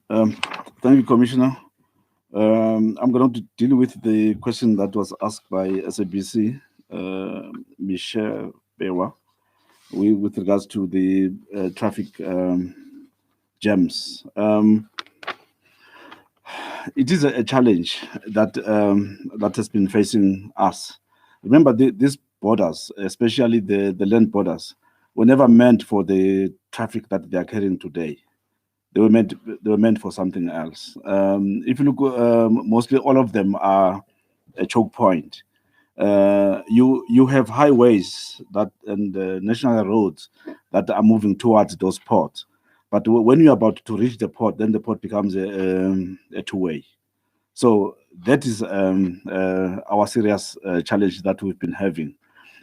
Um, Thank you, Commissioner. I'm going to deal with the question that was asked by SABC, Michelle Bewa, with regards to the traffic jams. It is a challenge that has been facing us. Remember, these borders, especially the land borders, were never meant for the traffic that they are carrying today. They were meant for something else. If you look, mostly all of them are a choke point. You have highways that and national roads that are moving towards those ports, but when you're about to reach the port, then the port becomes a two-way. So that is our serious challenge that we've been having,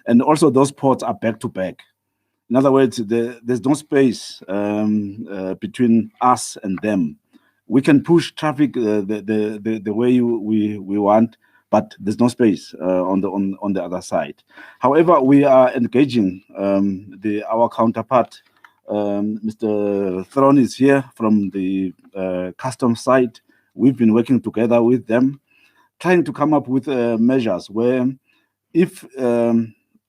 and also those ports are back to back. In other words, there's no space between us and them. We can push traffic the way we want, but there's no space on the other side. However, we are engaging our counterpart. Mr. Thron is here from the custom side. We've been working together with them, trying to come up with measures where if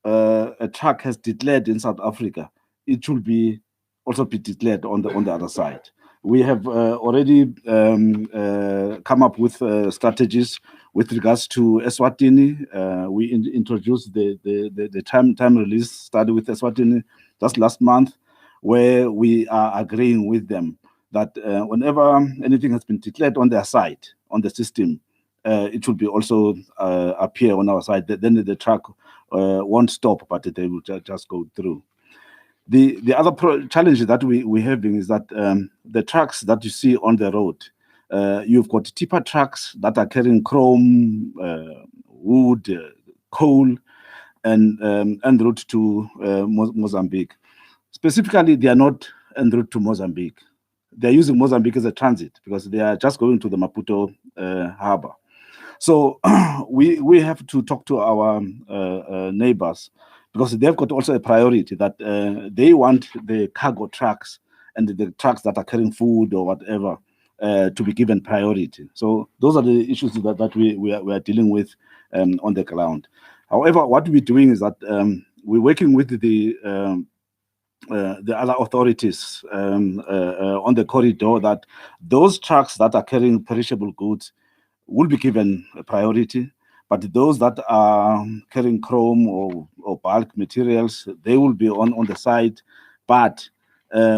a truck has declared in South Africa, it should be also be declared on the other side. We have already come up with strategies with regards to Eswatini. We introduced the time release study with Eswatini just last month, where we are agreeing with them that whenever anything has been declared on their side, on the system, it will be also appear on our side. Then the truck won't stop, but they will just go through. The other challenge that we're having is that the trucks that you see on the road, you've got tipper trucks that are carrying chrome, wood, coal, and en route to Mozambique. Specifically, they are not en route to Mozambique. They're using Mozambique as a transit because they are just going to the Maputo harbor. So we have to talk to our neighbors because they've got also a priority that they want the cargo trucks and the trucks that are carrying food or whatever to be given priority. So those are the issues that we are dealing with on the ground. However, what we're doing is that we're working with the other authorities on the corridor that those trucks that are carrying perishable goods will be given a priority, but those that are carrying chrome or bulk materials, they will be on the side. But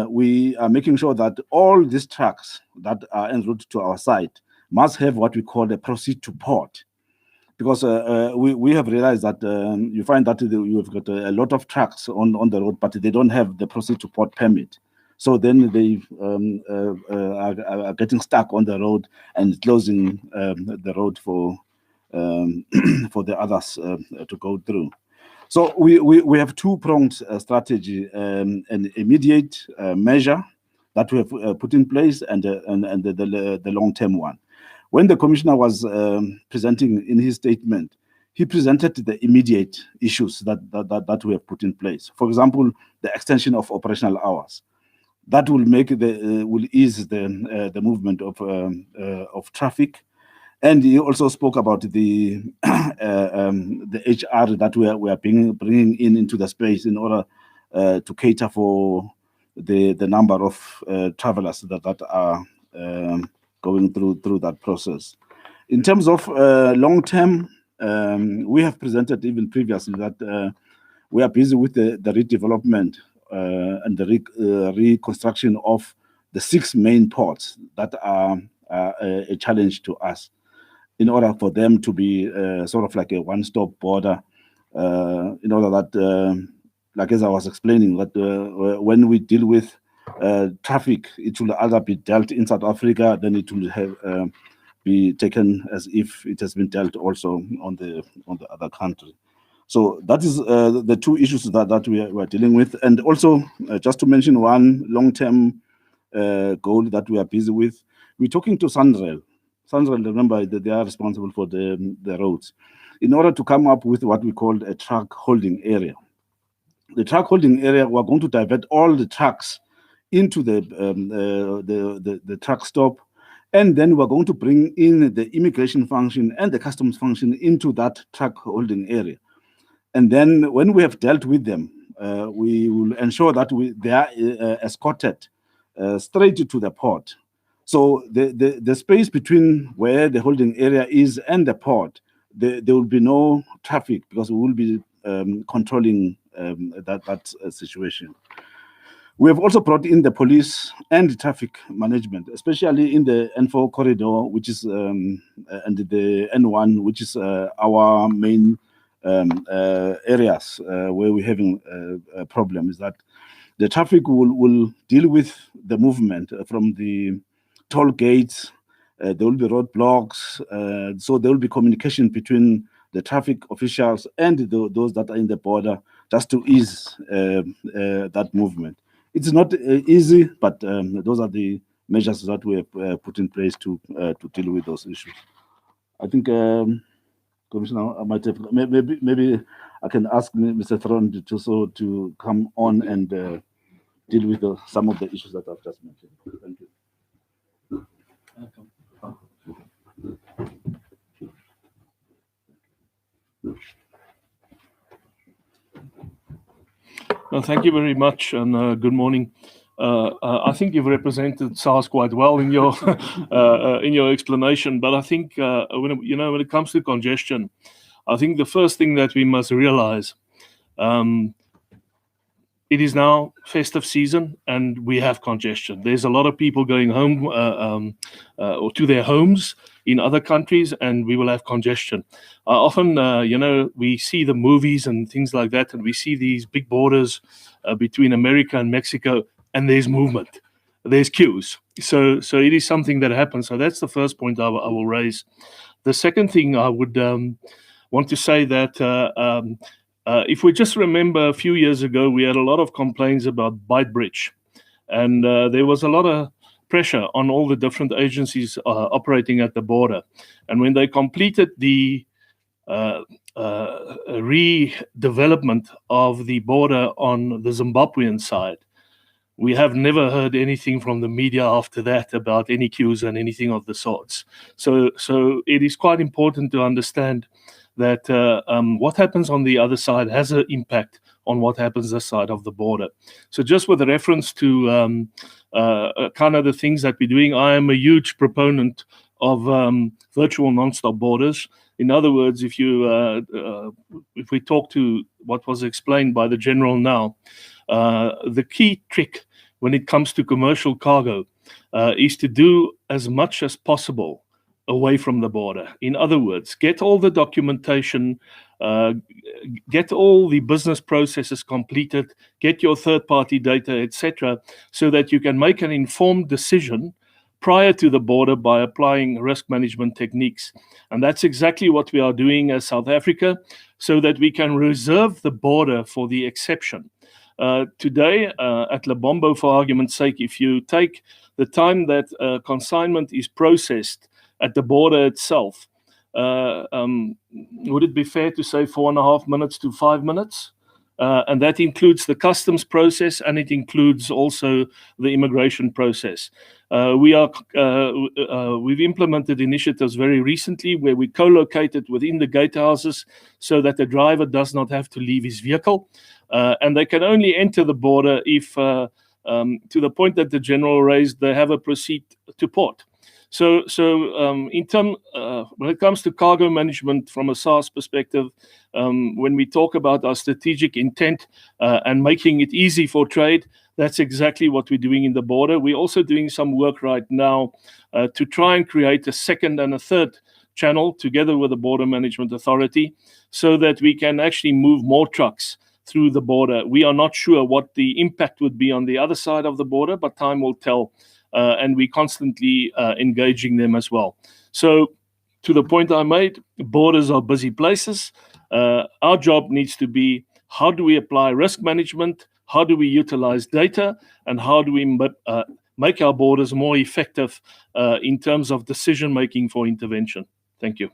we are making sure that all these trucks that are en route to our site must have what we call a proceed to port. Because we have realized that you find that you've got a lot of trucks on the road, but they don't have the proceed to port permit. So then they are getting stuck on the road and closing the road for for the others to go through. So we have two-pronged strategy, an immediate measure that we have put in place and the long-term one. When the commissioner was presenting in his statement, he presented the immediate issues that we have put in place. For example, the extension of operational hours that will make will ease the movement of traffic. And he also spoke about the HR that we are bringing into the space in order to cater for the number of travelers that are going through that process. In terms of long term, we have presented even previously that we are busy with the redevelopment and the reconstruction of the 6 main ports that are a challenge to us, in order for them to be sort of like a one-stop border, in order that, like as I was explaining, that when we deal with traffic, it will either be dealt in South Africa, then it will have be taken as if it has been dealt also on the other country. So that is the two issues that we are dealing with. And also, just to mention one long-term goal that we are busy with, we're talking to SANRAL. SANRAL, remember, that they are responsible for the roads, in order to come up with what we call a truck holding area. The truck holding area, we're going to divert all the trucks into the truck stop, And then we're going to bring in the immigration function and the customs function into that truck holding area. And then when we have dealt with them, we will ensure that they are escorted straight to the port. So the space between where the holding area is and the port, there will be no traffic because we will be controlling that situation. We have also brought in the police and traffic management, especially in the N4 corridor, which is and the N1, which is our main areas where we're having a problem. Is that the traffic will deal with the movement from the toll gates. There will be roadblocks, so there will be communication between the traffic officials and those that are in the border, just to ease that movement. It's not easy, but those are the measures that we have put in place to deal with those issues. I think, Commissioner, I might have, maybe I can ask Mr. Thron to come on and deal with some of the issues that I've just mentioned. Thank you. Well, thank you very much, and good morning. I think you've represented SARS quite well in your explanation. But I think when it comes to congestion, I think the first thing that we must realize, it is now festive season and we have congestion. There's a lot of people going home or to their homes in other countries, and we will have congestion. Often, we see the movies and things like that, and we see these big borders between America and Mexico, and there's movement, there's queues. So it is something that happens. So that's the first point I will raise. The second thing I would want to say that if we just remember a few years ago, we had a lot of complaints about Beitbridge, and there was a lot of pressure on all the different agencies operating at the border. And when they completed the redevelopment of the border on the Zimbabwean side, we have never heard anything from the media after that about any queues and anything of the sorts. So it is quite important to understand that what happens on the other side has an impact on what happens this side of the border. So just with reference to kind of the things that we're doing, I am a huge proponent of virtual non-stop borders. In other words, if we talk to what was explained by the General now, the key trick when it comes to commercial cargo is to do as much as possible away from the border. In other words, get all the documentation, get all the business processes completed, get your third-party data, etc., so that you can make an informed decision prior to the border by applying risk management techniques. And that's exactly what we are doing as South Africa, so that we can reserve the border for the exception. Today, at Lebombo, for argument's sake, if you take the time that consignment is processed at the border itself, would it be fair to say 4.5 minutes to 5 minutes? And that includes the customs process, and it includes also the immigration process. We've implemented initiatives very recently where we co-located within the gatehouses so that the driver does not have to leave his vehicle, and they can only enter the border if, to the point that the General raised, they have a proceed to port. So when it comes to cargo management from a SARS perspective, when we talk about our strategic intent and making it easy for trade, that's exactly what we're doing in the border. We're also doing some work right now to try and create a second and a third channel together with the Border Management Authority so that we can actually move more trucks through the border. We are not sure what the impact would be on the other side of the border, but time will tell. And we're constantly engaging them as well. So to the point I made, borders are busy places. Our job needs to be, how do we apply risk management? How do we utilize data? And how do we make our borders more effective in terms of decision-making for intervention? Thank you.